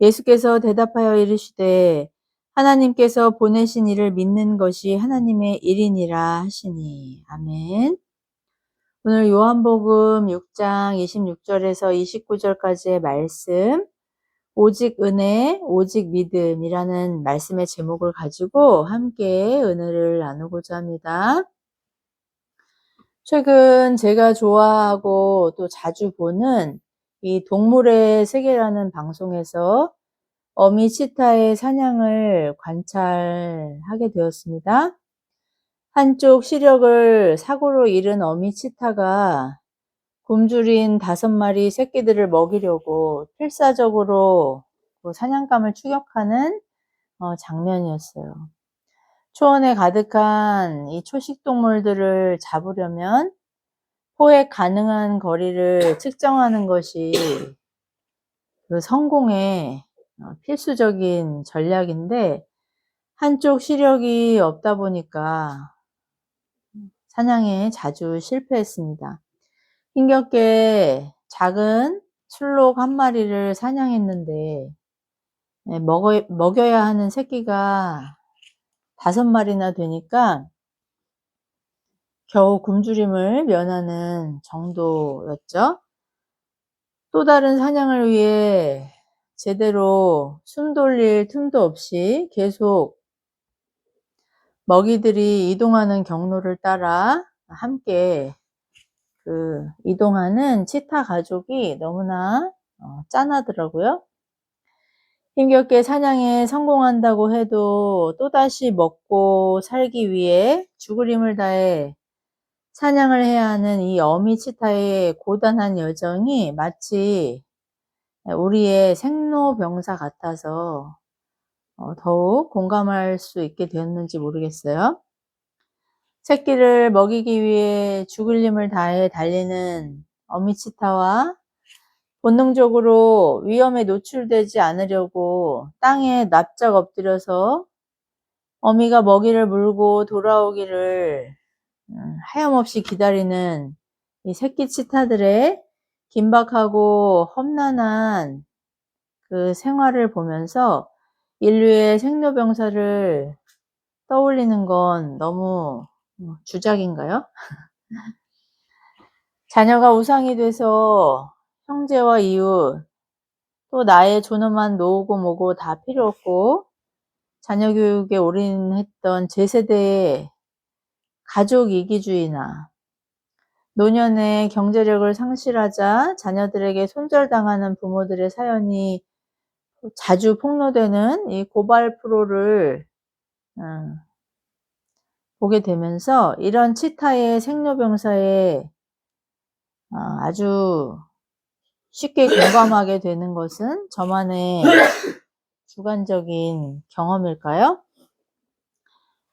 예수께서 대답하여 이르시되 하나님께서 보내신 이를 믿는 것이 하나님의 일이니라 하시니. 아멘. 오늘 요한복음 6장 26절에서 29절까지의 말씀, 오직 은혜, 오직 믿음이라는 말씀의 제목을 가지고 함께 은혜를 나누고자 합니다. 최근 제가 좋아하고 또 자주 보는 이 동물의 세계라는 방송에서 어미 치타의 사냥을 관찰하게 되었습니다. 한쪽 시력을 사고로 잃은 어미 치타가 굶주린 5마리 새끼들을 먹이려고 필사적으로 사냥감을 추격하는 장면이었어요. 초원에 가득한 이 초식동물들을 잡으려면 포획 가능한 거리를 측정하는 것이 그 성공의 필수적인 전략인데, 한쪽 시력이 없다 보니까 사냥에 자주 실패했습니다. 힘겹게 작은 술록 1마리를 사냥했는데 먹여야 하는 새끼가 5마리나 되니까 겨우 굶주림을 면하는 정도였죠. 또 다른 사냥을 위해 제대로 숨 돌릴 틈도 없이 계속 먹이들이 이동하는 경로를 따라 함께 이동하는 치타 가족이 너무나 짠하더라고요. 힘겹게 사냥에 성공한다고 해도 또다시 먹고 살기 위해 죽을 힘을 다해 사냥을 해야 하는 이 어미 치타의 고단한 여정이 마치 우리의 생로병사 같아서 더욱 공감할 수 있게 되었는지 모르겠어요. 새끼를 먹이기 위해 죽을 힘을 다해 달리는 어미 치타와 본능적으로 위험에 노출되지 않으려고 땅에 납작 엎드려서 어미가 먹이를 물고 돌아오기를 하염없이 기다리는 이 새끼 치타들의 긴박하고 험난한 그 생활을 보면서 인류의 생로병사를 떠올리는 건 너무 주작인가요? 자녀가 우상이 돼서 형제와 이웃, 또 나의 존엄한 노고 뭐고 다 필요 없고 자녀 교육에 올인했던 제세대의 가족 이기주의나 노년의 경제력을 상실하자 자녀들에게 손절당하는 부모들의 사연이 자주 폭로되는 이 고발 프로를 보게 되면서 이런 치타의 생로병사에 아주 쉽게 공감하게 되는 것은 저만의 주관적인 경험일까요?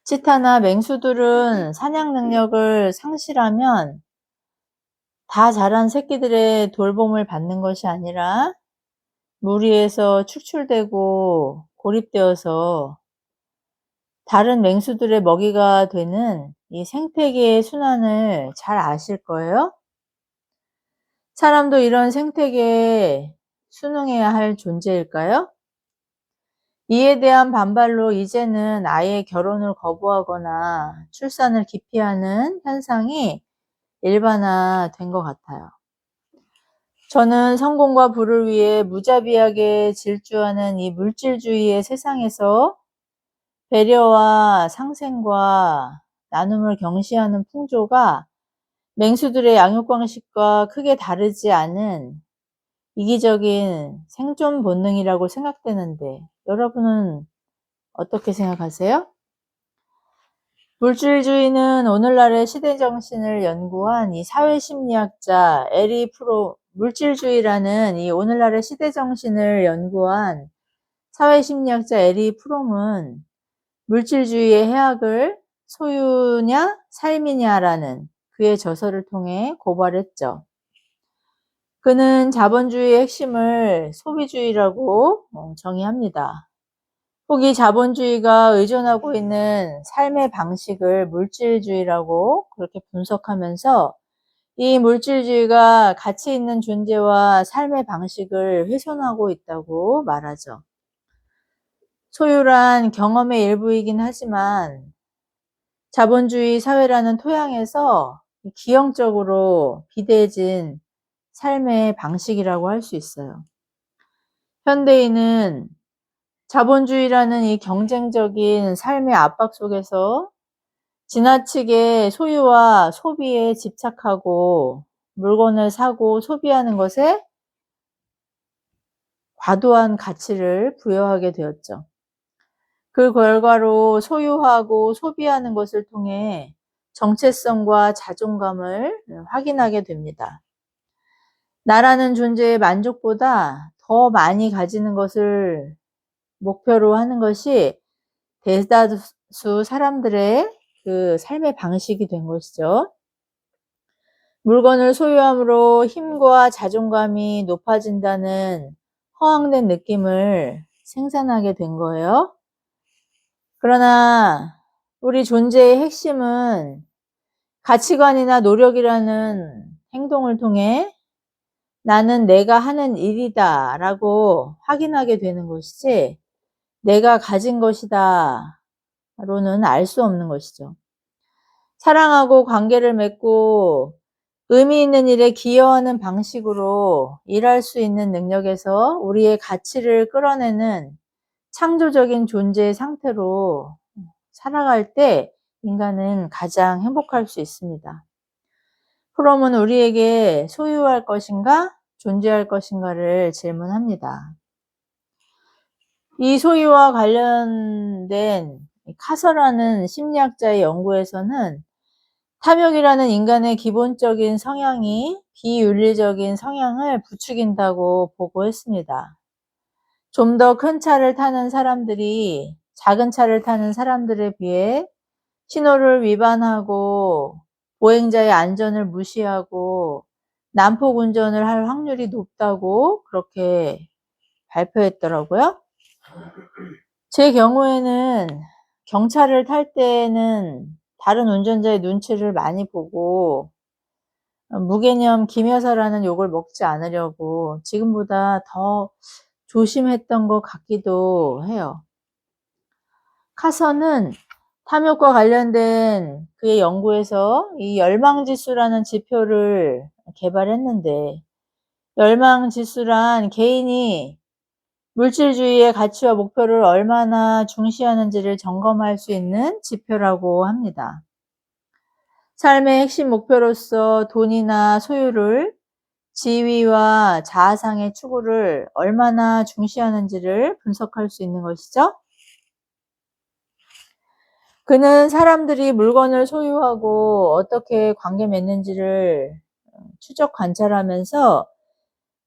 치타나 맹수들은 사냥 능력을 상실하면 다 자란 새끼들의 돌봄을 받는 것이 아니라 무리에서 축출되고 고립되어서 다른 맹수들의 먹이가 되는 이 생태계의 순환을 잘 아실 거예요. 사람도 이런 생태계에 순응해야 할 존재일까요? 이에 대한 반발로 이제는 아예 결혼을 거부하거나 출산을 기피하는 현상이 일반화된 것 같아요. 저는 성공과 부를 위해 무자비하게 질주하는 이 물질주의의 세상에서 배려와 상생과 나눔을 경시하는 풍조가 맹수들의 양육 방식과 크게 다르지 않은 이기적인 생존 본능이라고 생각되는데 여러분은 어떻게 생각하세요? 물질주의는 오늘날의 시대정신을 연구한 이 사회심리학자 물질주의라는 이 오늘날의 시대정신을 연구한 사회심리학자 에리 프롬은 물질주의의 해악을 소유냐 삶이냐라는 그의 저서를 통해 고발했죠. 그는 자본주의의 핵심을 소비주의라고 정의합니다. 혹이 자본주의가 의존하고 있는 삶의 방식을 물질주의라고 그렇게 분석하면서 이 물질주의가 가치 있는 존재와 삶의 방식을 훼손하고 있다고 말하죠. 소유란 경험의 일부이긴 하지만 자본주의 사회라는 토양에서 기형적으로 비대해진 삶의 방식이라고 할 수 있어요. 현대인은 자본주의라는 이 경쟁적인 삶의 압박 속에서 지나치게 소유와 소비에 집착하고 물건을 사고 소비하는 것에 과도한 가치를 부여하게 되었죠. 그 결과로 소유하고 소비하는 것을 통해 정체성과 자존감을 확인하게 됩니다. 나라는 존재의 만족보다 더 많이 가지는 것을 목표로 하는 것이 대다수 사람들의 그 삶의 방식이 된 것이죠. 물건을 소유함으로 힘과 자존감이 높아진다는 허황된 느낌을 생산하게 된 거예요. 그러나 우리 존재의 핵심은 가치관이나 노력이라는 행동을 통해 나는 내가 하는 일이다 라고 확인하게 되는 것이지 내가 가진 것이다 로는 알 수 없는 것이죠. 사랑하고 관계를 맺고 의미 있는 일에 기여하는 방식으로 일할 수 있는 능력에서 우리의 가치를 끌어내는 창조적인 존재의 상태로 살아갈 때 인간은 가장 행복할 수 있습니다. 프롬은 우리에게 소유할 것인가 존재할 것인가를 질문합니다. 이 소유와 관련된 카서라는 심리학자의 연구에서는 탐욕이라는 인간의 기본적인 성향이 비윤리적인 성향을 부추긴다고 보고했습니다. 좀 더 큰 차를 타는 사람들이 작은 차를 타는 사람들에 비해 신호를 위반하고 보행자의 안전을 무시하고 난폭 운전을 할 확률이 높다고 그렇게 발표했더라고요. 제 경우에는 경차를 탈 때는 다른 운전자의 눈치를 많이 보고 무개념 김여사라는 욕을 먹지 않으려고 지금보다 더 조심했던 것 같기도 해요. 카서는 탐욕과 관련된 그의 연구에서 이 열망지수라는 지표를 개발했는데 열망지수란 개인이 물질주의의 가치와 목표를 얼마나 중시하는지를 점검할 수 있는 지표라고 합니다. 삶의 핵심 목표로서 돈이나 소유를 지위와 자아상의 추구를 얼마나 중시하는지를 분석할 수 있는 것이죠. 그는 사람들이 물건을 소유하고 어떻게 관계 맺는지를 추적 관찰하면서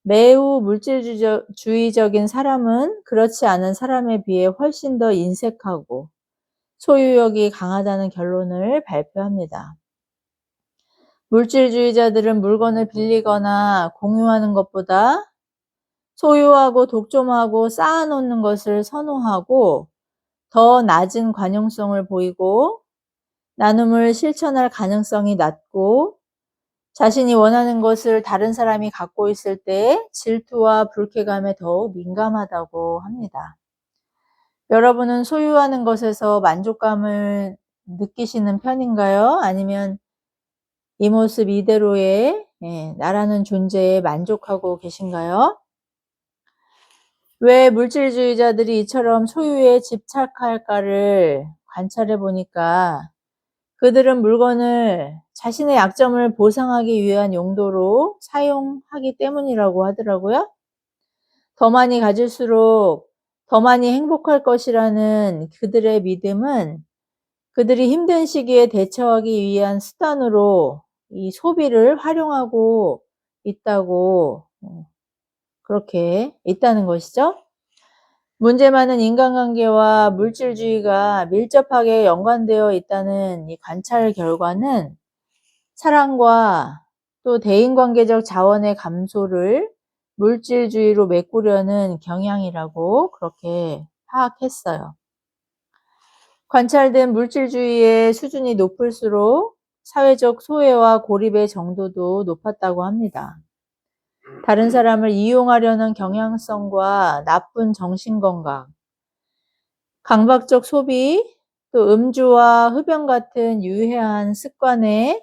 매우 물질주의적인 사람은 그렇지 않은 사람에 비해 훨씬 더 인색하고 소유욕이 강하다는 결론을 발표합니다. 물질주의자들은 물건을 빌리거나 공유하는 것보다 소유하고 독점하고 쌓아놓는 것을 선호하고 더 낮은 관용성을 보이고 나눔을 실천할 가능성이 낮고 자신이 원하는 것을 다른 사람이 갖고 있을 때 질투와 불쾌감에 더욱 민감하다고 합니다. 여러분은 소유하는 것에서 만족감을 느끼시는 편인가요? 아니면 이 모습 이대로의 나라는 존재에 만족하고 계신가요? 왜 물질주의자들이 이처럼 소유에 집착할까를 관찰해 보니까 그들은 물건을 자신의 약점을 보상하기 위한 용도로 사용하기 때문이라고 하더라고요. 더 많이 가질수록 더 많이 행복할 것이라는 그들의 믿음은 그들이 힘든 시기에 대처하기 위한 수단으로 이 소비를 활용하고 있다고 그렇게 있다는 것이죠. 문제 많은 인간관계와 물질주의가 밀접하게 연관되어 있다는 이 관찰 결과는 사랑과 또 대인관계적 자원의 감소를 물질주의로 메꾸려는 경향이라고 그렇게 파악했어요. 관찰된 물질주의의 수준이 높을수록 사회적 소외와 고립의 정도도 높았다고 합니다. 다른 사람을 이용하려는 경향성과 나쁜 정신건강, 강박적 소비, 또 음주와 흡연 같은 유해한 습관에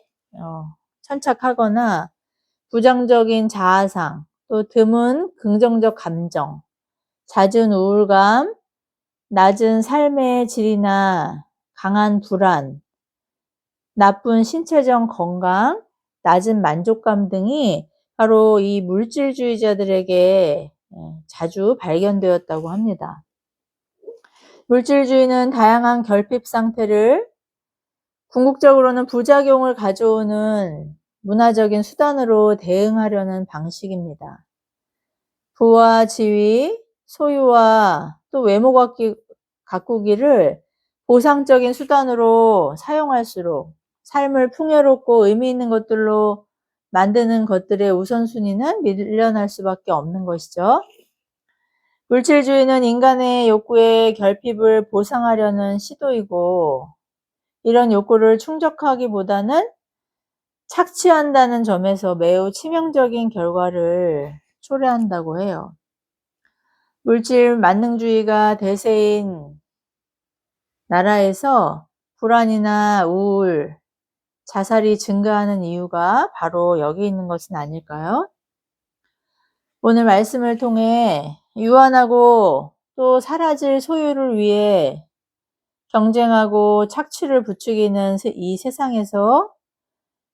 천착하거나 부정적인 자아상, 또 드문 긍정적 감정, 잦은 우울감, 낮은 삶의 질이나 강한 불안, 나쁜 신체적 건강, 낮은 만족감 등이 바로 이 물질주의자들에게 자주 발견되었다고 합니다. 물질주의는 다양한 결핍 상태를 궁극적으로는 부작용을 가져오는 문화적인 수단으로 대응하려는 방식입니다. 부와 지위, 소유와 또 외모 가꾸기를 보상적인 수단으로 사용할수록 삶을 풍요롭고 의미 있는 것들로 만드는 것들의 우선순위는 밀려날 수밖에 없는 것이죠. 물질주의는 인간의 욕구의 결핍을 보상하려는 시도이고, 이런 욕구를 충족하기보다는 착취한다는 점에서 매우 치명적인 결과를 초래한다고 해요. 물질 만능주의가 대세인 나라에서 불안이나 우울, 자살이 증가하는 이유가 바로 여기 있는 것은 아닐까요? 오늘 말씀을 통해 유한하고 또 사라질 소유를 위해 경쟁하고 착취를 부추기는 이 세상에서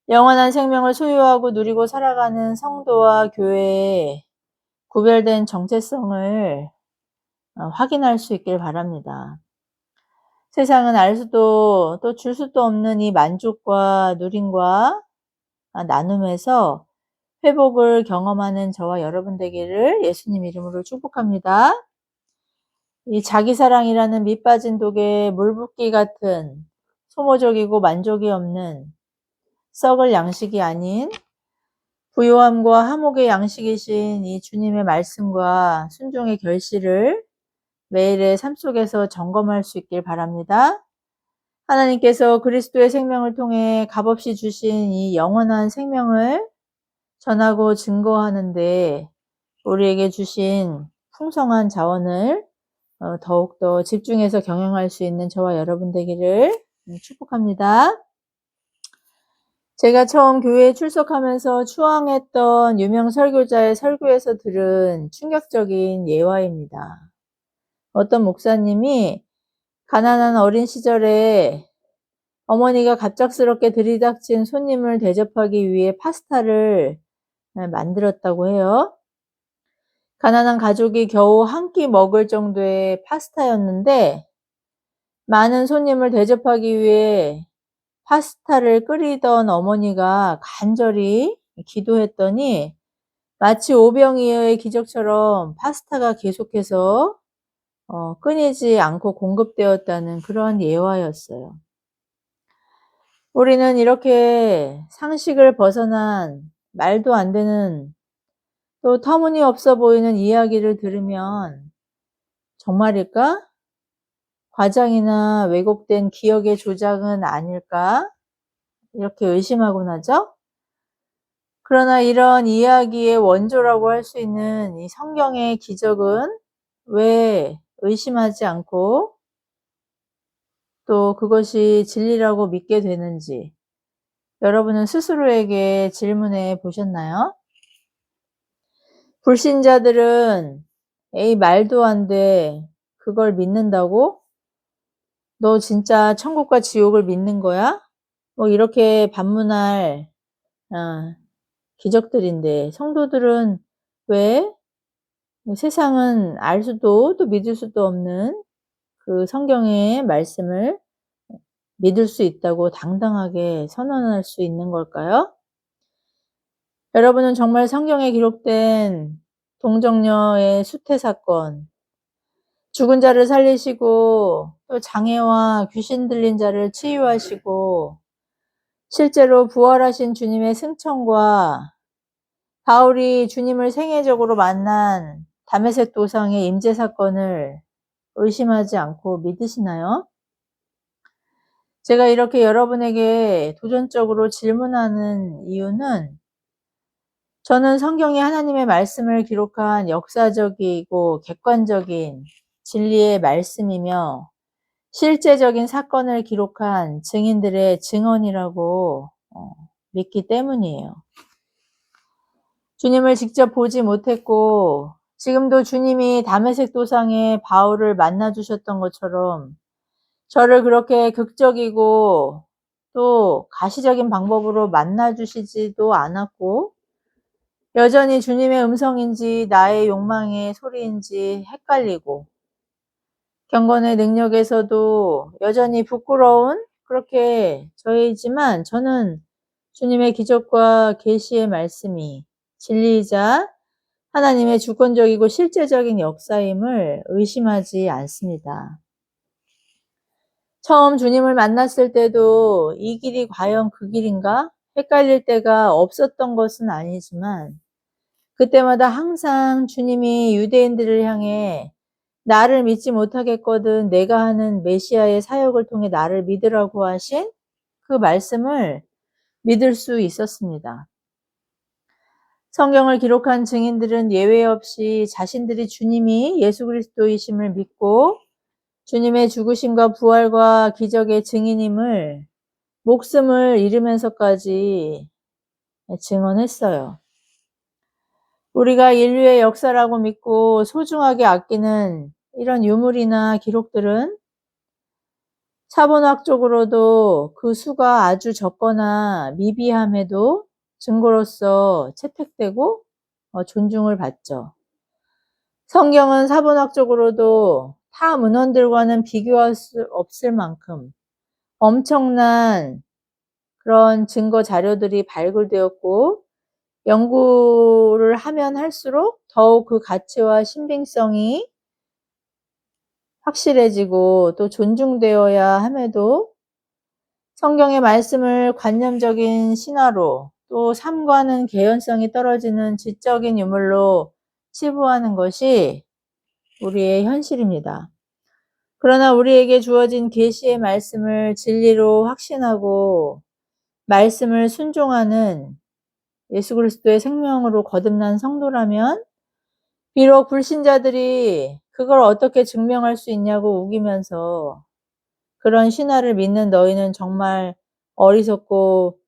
영원한 생명을 소유하고 누리고 살아가는 성도와 교회의 구별된 정체성을 확인할 수 있길 바랍니다. 세상은 알 수도 또 줄 수도 없는 이 만족과 누림과 나눔에서 회복을 경험하는 저와 여러분 되기를 예수님 이름으로 축복합니다. 이 자기사랑이라는 밑빠진 독에 물붓기 같은 소모적이고 만족이 없는 썩을 양식이 아닌 부요함과 화목의 양식이신 이 주님의 말씀과 순종의 결실을 매일의 삶 속에서 점검할 수 있길 바랍니다. 하나님께서 그리스도의 생명을 통해 값없이 주신 이 영원한 생명을 전하고 증거하는데 우리에게 주신 풍성한 자원을 더욱더 집중해서 경영할 수 있는 저와 여러분 되기를 축복합니다. 제가 처음 교회에 출석하면서 추앙했던 유명 설교자의 설교에서 들은 충격적인 예화입니다. 어떤 목사님이 가난한 어린 시절에 어머니가 갑작스럽게 들이닥친 손님을 대접하기 위해 파스타를 만들었다고 해요. 가난한 가족이 겨우 한 끼 먹을 정도의 파스타였는데 많은 손님을 대접하기 위해 파스타를 끓이던 어머니가 간절히 기도했더니 마치 오병이어의 기적처럼 파스타가 계속해서 끊이지 않고 공급되었다는 그런 예화였어요. 우리는 이렇게 상식을 벗어난 말도 안 되는 또 터무니없어 보이는 이야기를 들으면 정말일까? 과장이나 왜곡된 기억의 조작은 아닐까? 이렇게 의심하곤 하죠. 그러나 이런 이야기의 원조라고 할 수 있는 이 성경의 기적은 왜 의심하지 않고 또 그것이 진리라고 믿게 되는지 여러분은 스스로에게 질문해 보셨나요? 불신자들은 에이 말도 안 돼. 그걸 믿는다고? 너 진짜 천국과 지옥을 믿는 거야? 뭐 이렇게 반문할 기적들인데 성도들은 왜 세상은 알 수도 또 믿을 수도 없는 그 성경의 말씀을 믿을 수 있다고 당당하게 선언할 수 있는 걸까요? 여러분은 정말 성경에 기록된 동정녀의 수태 사건, 죽은 자를 살리시고 또 장애와 귀신 들린 자를 치유하시고 실제로 부활하신 주님의 승천과 바울이 주님을 생애적으로 만난 다메섹 도상의 임재 사건을 의심하지 않고 믿으시나요? 제가 이렇게 여러분에게 도전적으로 질문하는 이유는 저는 성경이 하나님의 말씀을 기록한 역사적이고 객관적인 진리의 말씀이며 실제적인 사건을 기록한 증인들의 증언이라고 믿기 때문이에요. 주님을 직접 보지 못했고 지금도 주님이 다메섹 도상에 바울을 만나 주셨던 것처럼 저를 그렇게 극적이고 또 가시적인 방법으로 만나 주시지도 않았고 여전히 주님의 음성인지 나의 욕망의 소리인지 헷갈리고 경건의 능력에서도 여전히 부끄러운 그렇게 저이지만 저는 주님의 기적과 계시의 말씀이 진리이자 하나님의 주권적이고 실제적인 역사임을 의심하지 않습니다. 처음 주님을 만났을 때도 이 길이 과연 그 길인가? 헷갈릴 때가 없었던 것은 아니지만 그때마다 항상 주님이 유대인들을 향해 나를 믿지 못하겠거든 내가 하는 메시아의 사역을 통해 나를 믿으라고 하신 그 말씀을 믿을 수 있었습니다. 성경을 기록한 증인들은 예외 없이 자신들이 주님이 예수 그리스도이심을 믿고 주님의 죽으심과 부활과 기적의 증인임을 목숨을 잃으면서까지 증언했어요. 우리가 인류의 역사라고 믿고 소중하게 아끼는 이런 유물이나 기록들은 사본학적으로도 그 수가 아주 적거나 미비함에도 증거로서 채택되고 존중을 받죠. 성경은 사본학적으로도 타 문헌들과는 비교할 수 없을 만큼 엄청난 그런 증거 자료들이 발굴되었고 연구를 하면 할수록 더욱 그 가치와 신빙성이 확실해지고 또 존중되어야 함에도 성경의 말씀을 관념적인 신화로 또 삶과는 개연성이 떨어지는 지적인 유물로 치부하는 것이 우리의 현실입니다. 그러나 우리에게 주어진 계시의 말씀을 진리로 확신하고 말씀을 순종하는 예수 그리스도의 생명으로 거듭난 성도라면 비록 불신자들이 그걸 어떻게 증명할 수 있냐고 우기면서 그런 신화를 믿는 너희는 정말 어리석고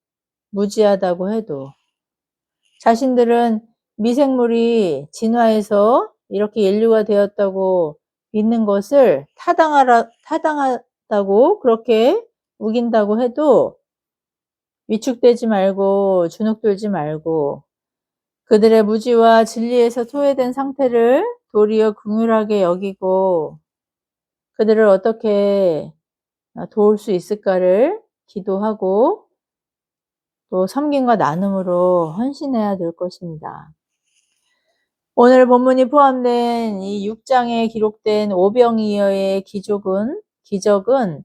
무지하다고 해도 자신들은 미생물이 진화해서 이렇게 인류가 되었다고 믿는 것을 타당하다고 그렇게 우긴다고 해도 위축되지 말고 주눅들지 말고 그들의 무지와 진리에서 소외된 상태를 도리어 긍휼하게 여기고 그들을 어떻게 도울 수 있을까를 기도하고 또 섬김과 나눔으로 헌신해야 될 것입니다. 오늘 본문이 포함된 이 6장에 기록된 오병이어의 기적은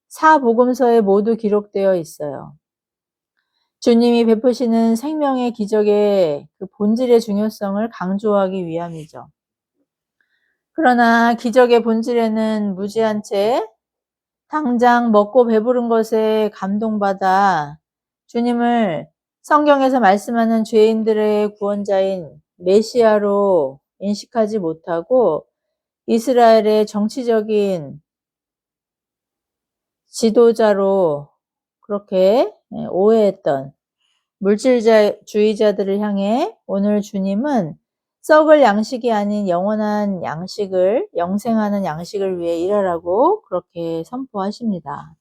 사복음서에 모두 기록되어 있어요. 주님이 베푸시는 생명의 기적의 그 본질의 중요성을 강조하기 위함이죠. 그러나 기적의 본질에는 무지한 채 당장 먹고 배부른 것에 감동받아 주님을 성경에서 말씀하는 죄인들의 구원자인 메시아로 인식하지 못하고 이스라엘의 정치적인 지도자로 그렇게 오해했던 물질주의자들을 향해 오늘 주님은 썩을 양식이 아닌 영원한 양식을, 영생하는 양식을 위해 일하라고 그렇게 선포하십니다.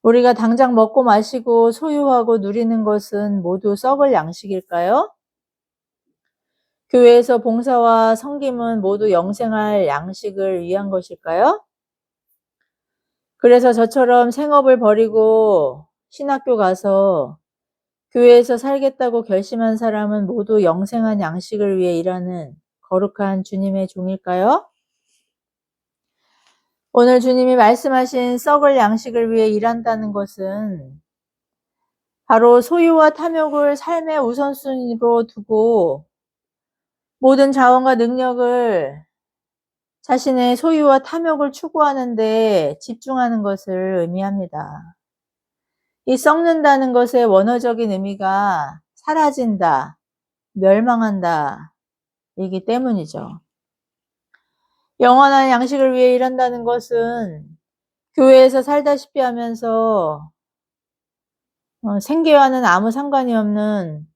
우리가 당장 먹고 마시고 소유하고 누리는 것은 모두 썩을 양식일까요? 교회에서 봉사와 섬김은 모두 영생할 양식을 위한 것일까요? 그래서 저처럼 생업을 버리고 신학교 가서 교회에서 살겠다고 결심한 사람은 모두 영생한 양식을 위해 일하는 거룩한 주님의 종일까요? 오늘 주님이 말씀하신 썩을 양식을 위해 일한다는 것은 바로 소유와 탐욕을 삶의 우선순위로 두고 모든 자원과 능력을 자신의 소유와 탐욕을 추구하는 데 집중하는 것을 의미합니다. 이 썩는다는 것의 원어적인 의미가 사라진다, 멸망한다 이기 때문이죠. 영원한 양식을 위해 일한다는 것은 교회에서 살다시피 하면서 생계와는 아무 상관이 없는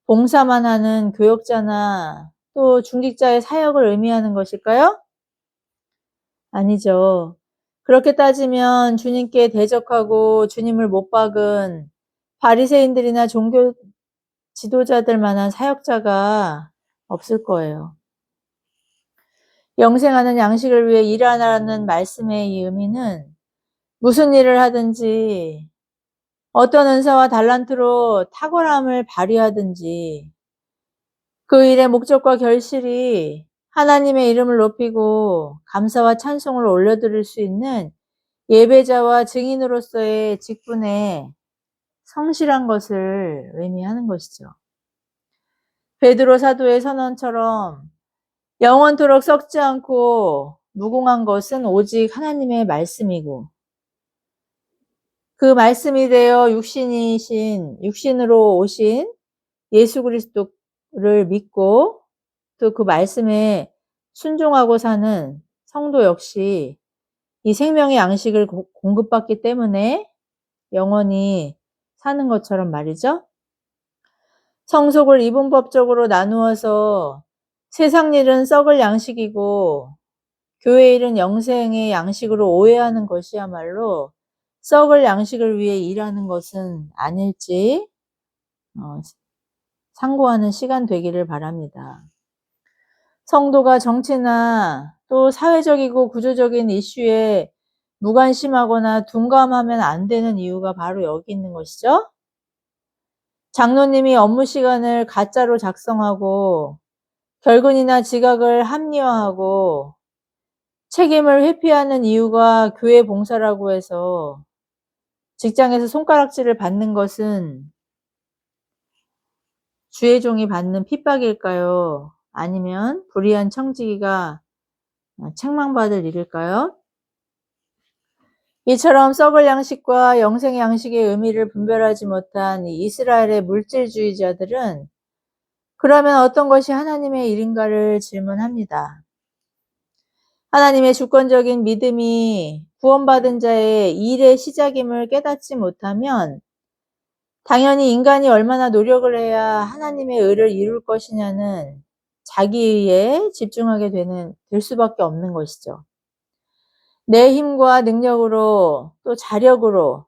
봉사만 하는 교역자나 또 중직자의 사역을 의미하는 것일까요? 아니죠. 그렇게 따지면 주님께 대적하고 주님을 못 박은 바리새인들이나 종교 지도자들만한 사역자가 없을 거예요. 영생하는 양식을 위해 일하라는 말씀의 이 의미는 무슨 일을 하든지 어떤 은사와 달란트로 탁월함을 발휘하든지 그 일의 목적과 결실이 하나님의 이름을 높이고 감사와 찬송을 올려드릴 수 있는 예배자와 증인으로서의 직분에 성실한 것을 의미하는 것이죠. 베드로 사도의 선언처럼 영원토록 썩지 않고 무궁한 것은 오직 하나님의 말씀이고 그 말씀이 되어 육신으로 오신 예수 그리스도를 믿고 또 그 말씀에 순종하고 사는 성도 역시 이 생명의 양식을 공급받기 때문에 영원히 사는 것처럼 말이죠. 성속을 이분법적으로 나누어서 세상 일은 썩을 양식이고 교회 일은 영생의 양식으로 오해하는 것이야말로 썩을 양식을 위해 일하는 것은 아닐지 상고하는 시간 되기를 바랍니다. 성도가 정치나 또 사회적이고 구조적인 이슈에 무관심하거나 둔감하면 안 되는 이유가 바로 여기 있는 것이죠. 장로님이 업무 시간을 가짜로 작성하고 결근이나 지각을 합리화하고 책임을 회피하는 이유가 교회 봉사라고 해서 직장에서 손가락질을 받는 것은 주의 종이 받는 핍박일까요? 아니면 불의한 청지기가 책망받을 일일까요? 이처럼 썩을 양식과 영생의 양식의 의미를 분별하지 못한 이 이스라엘의 물질주의자들은 그러면 어떤 것이 하나님의 일인가를 질문합니다. 하나님의 주권적인 믿음이 구원받은 자의 일의 시작임을 깨닫지 못하면 당연히 인간이 얼마나 노력을 해야 하나님의 의를 이룰 것이냐는 자기에 집중하게 될 수밖에 없는 것이죠. 내 힘과 능력으로 또 자력으로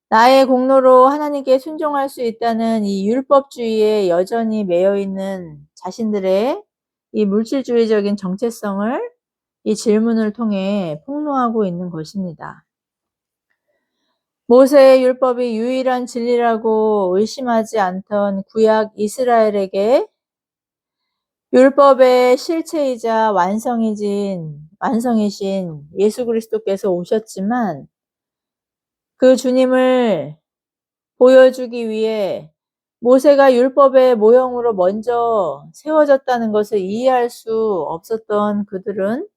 나의 공로로 하나님께 순종할 수 있다는 이 율법주의에 여전히 매여 있는 자신들의 이 물질주의적인 정체성을 이 질문을 통해 폭로하고 있는 것입니다. 모세의 율법이 유일한 진리라고 의심하지 않던 구약 이스라엘에게 율법의 실체이자 완성이신 예수 그리스도께서 오셨지만 그 주님을 보여주기 위해 모세가 율법의 모형으로 먼저 세워졌다는 것을 이해할 수 없었던 그들은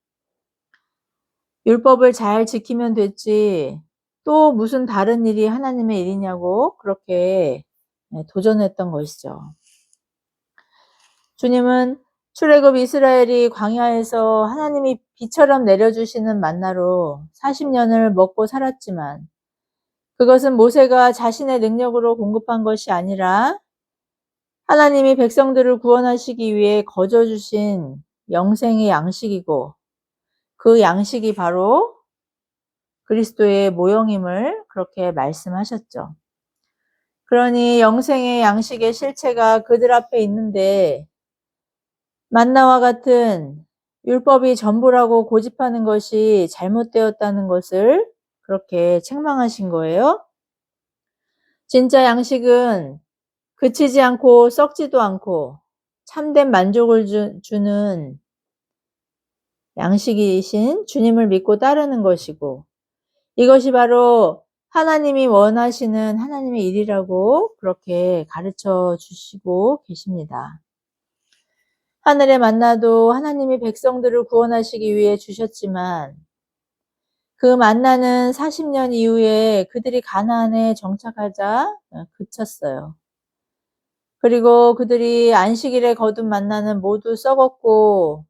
율법을 잘 지키면 됐지 또 무슨 다른 일이 하나님의 일이냐고 그렇게 도전했던 것이죠. 주님은 출애굽 이스라엘이 광야에서 하나님이 비처럼 내려주시는 만나로 40년을 먹고 살았지만 그것은 모세가 자신의 능력으로 공급한 것이 아니라 하나님이 백성들을 구원하시기 위해 거저 주신 영생의 양식이고 그 양식이 바로 그리스도의 모형임을 그렇게 말씀하셨죠. 그러니 영생의 양식의 실체가 그들 앞에 있는데 만나와 같은 율법이 전부라고 고집하는 것이 잘못되었다는 것을 그렇게 책망하신 거예요. 진짜 양식은 그치지 않고 썩지도 않고 참된 만족을 주는 양식이신 주님을 믿고 따르는 것이고 이것이 바로 하나님이 원하시는 하나님의 일이라고 그렇게 가르쳐 주시고 계십니다. 하늘의 만나도 하나님이 백성들을 구원하시기 위해 주셨지만 그 만나는 40년 이후에 그들이 가나안에 정착하자 그쳤어요. 그리고 그들이 안식일에 거둔 만나는 모두 썩었고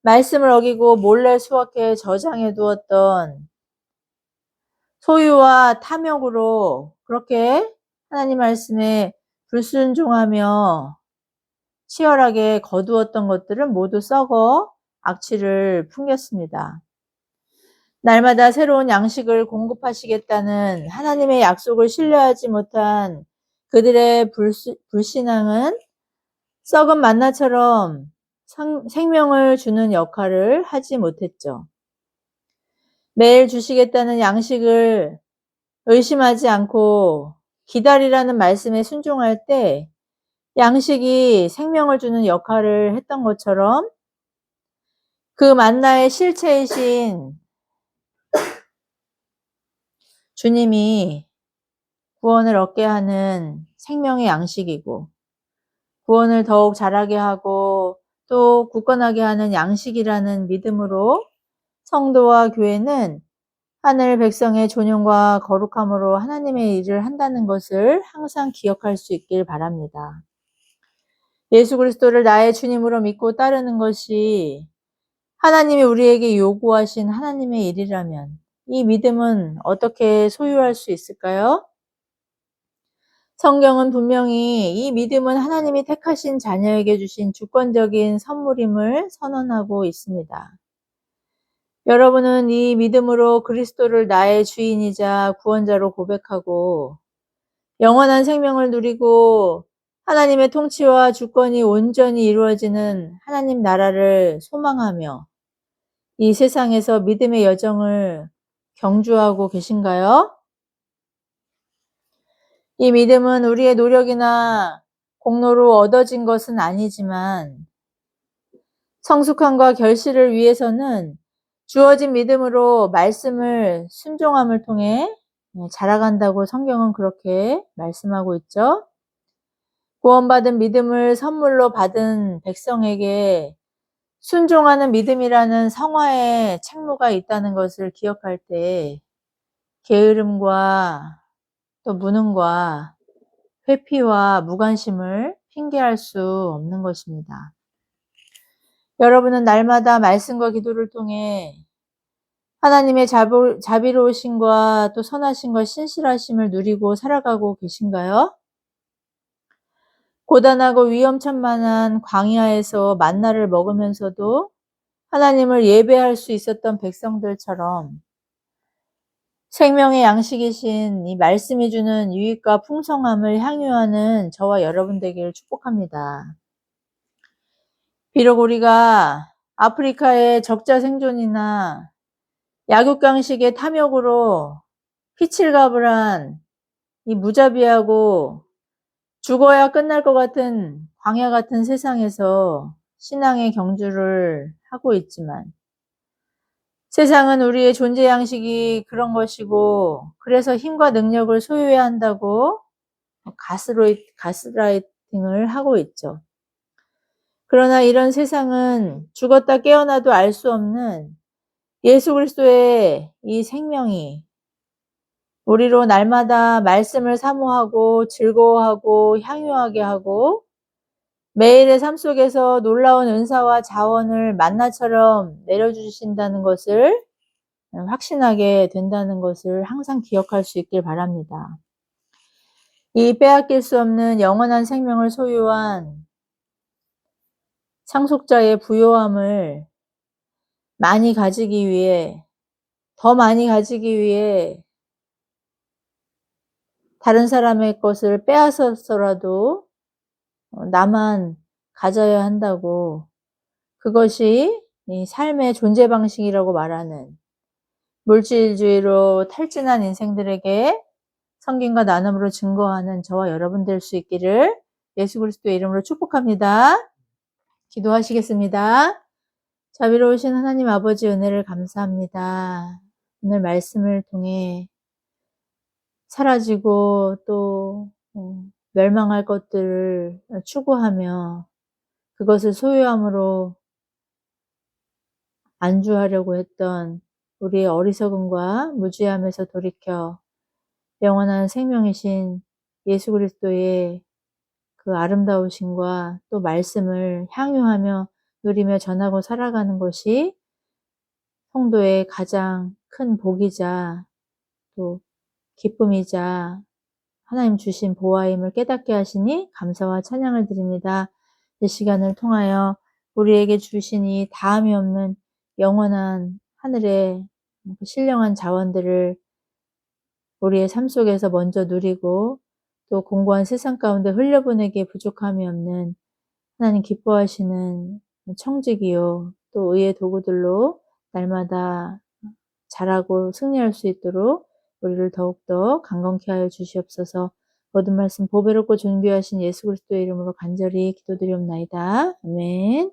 말씀을 어기고 몰래 수확해 저장해 두었던 소유와 탐욕으로 그렇게 하나님 말씀에 불순종하며 치열하게 거두었던 것들은 모두 썩어 악취를 풍겼습니다. 날마다 새로운 양식을 공급하시겠다는 하나님의 약속을 신뢰하지 못한 그들의 불신앙은 썩은 만나처럼 생명을 주는 역할을 하지 못했죠. 매일 주시겠다는 양식을 의심하지 않고 기다리라는 말씀에 순종할 때 양식이 생명을 주는 역할을 했던 것처럼 그 만나의 실체이신 주님이 구원을 얻게 하는 생명의 양식이고 구원을 더욱 잘하게 하고 또 굳건하게 하는 양식이라는 믿음으로 성도와 교회는 하늘 백성의 존용과 거룩함으로 하나님의 일을 한다는 것을 항상 기억할 수 있길 바랍니다. 예수 그리스도를 나의 주님으로 믿고 따르는 것이 하나님이 우리에게 요구하신 하나님의 일이라면 이 믿음은 어떻게 소유할 수 있을까요? 성경은 분명히 이 믿음은 하나님이 택하신 자녀에게 주신 주권적인 선물임을 선언하고 있습니다. 여러분은 이 믿음으로 그리스도를 나의 주인이자 구원자로 고백하고 영원한 생명을 누리고 하나님의 통치와 주권이 온전히 이루어지는 하나님 나라를 소망하며 이 세상에서 믿음의 여정을 경주하고 계신가요? 이 믿음은 우리의 노력이나 공로로 얻어진 것은 아니지만 성숙함과 결실을 위해서는 주어진 믿음으로 말씀을 순종함을 통해 자라간다고 성경은 그렇게 말씀하고 있죠. 구원받은 믿음을 선물로 받은 백성에게 순종하는 믿음이라는 성화의 책무가 있다는 것을 기억할 때 게으름과 또 무능과 회피와 무관심을 핑계할 수 없는 것입니다. 여러분은 날마다 말씀과 기도를 통해 하나님의 자비로우심과 또 선하심과 신실하심을 누리고 살아가고 계신가요? 고단하고 위험천만한 광야에서 만나를 먹으면서도 하나님을 예배할 수 있었던 백성들처럼 생명의 양식이신 이 말씀이 주는 유익과 풍성함을 향유하는 저와 여러분 되기를 축복합니다. 비록 우리가 아프리카의 적자 생존이나 약육강식의 탐욕으로 피칠가불한 이 무자비하고 죽어야 끝날 것 같은 광야 같은 세상에서 신앙의 경주를 하고 있지만 세상은 우리의 존재 양식이 그런 것이고 그래서 힘과 능력을 소유해야 한다고 가스라이팅을 하고 있죠. 그러나 이런 세상은 죽었다 깨어나도 알 수 없는 예수 그리스도의 이 생명이 우리로 날마다 말씀을 사모하고 즐거워하고 향유하게 하고 매일의 삶 속에서 놀라운 은사와 자원을 만나처럼 내려주신다는 것을 확신하게 된다는 것을 항상 기억할 수 있길 바랍니다. 이 빼앗길 수 없는 영원한 생명을 소유한 상속자의 부요함을 많이 가지기 위해, 더 많이 가지기 위해 다른 사람의 것을 빼앗아서라도 나만 가져야 한다고, 그것이 이 삶의 존재 방식이라고 말하는 물질주의로 탈진한 인생들에게 성김과 나눔으로 증거하는 저와 여러분 될 수 있기를 예수 그리스도의 이름으로 축복합니다. 기도하시겠습니다. 자비로우신 하나님 아버지 은혜를 감사합니다. 오늘 말씀을 통해 사라지고 또 멸망할 것들을 추구하며 그것을 소유함으로 안주하려고 했던 우리의 어리석음과 무지함에서 돌이켜 영원한 생명이신 예수 그리스도의 그 아름다우심과 또 말씀을 향유하며 누리며 전하고 살아가는 것이 성도의 가장 큰 복이자 또 기쁨이자 하나님 주신 보화임을 깨닫게 하시니 감사와 찬양을 드립니다. 이 시간을 통하여 우리에게 주신 이 다함이 없는 영원한 하늘의 그 신령한 자원들을 우리의 삶 속에서 먼저 누리고 또 공고한 세상 가운데 흘려보내기에 부족함이 없는 하나님 기뻐하시는 청지기요 또 의의 도구들로 날마다 잘하고 승리할 수 있도록 우리를 더욱더 강건케 하여 주시옵소서. 모든 말씀 보배롭고 존귀하신 예수 그리스도의 이름으로 간절히 기도드리옵나이다. 아멘.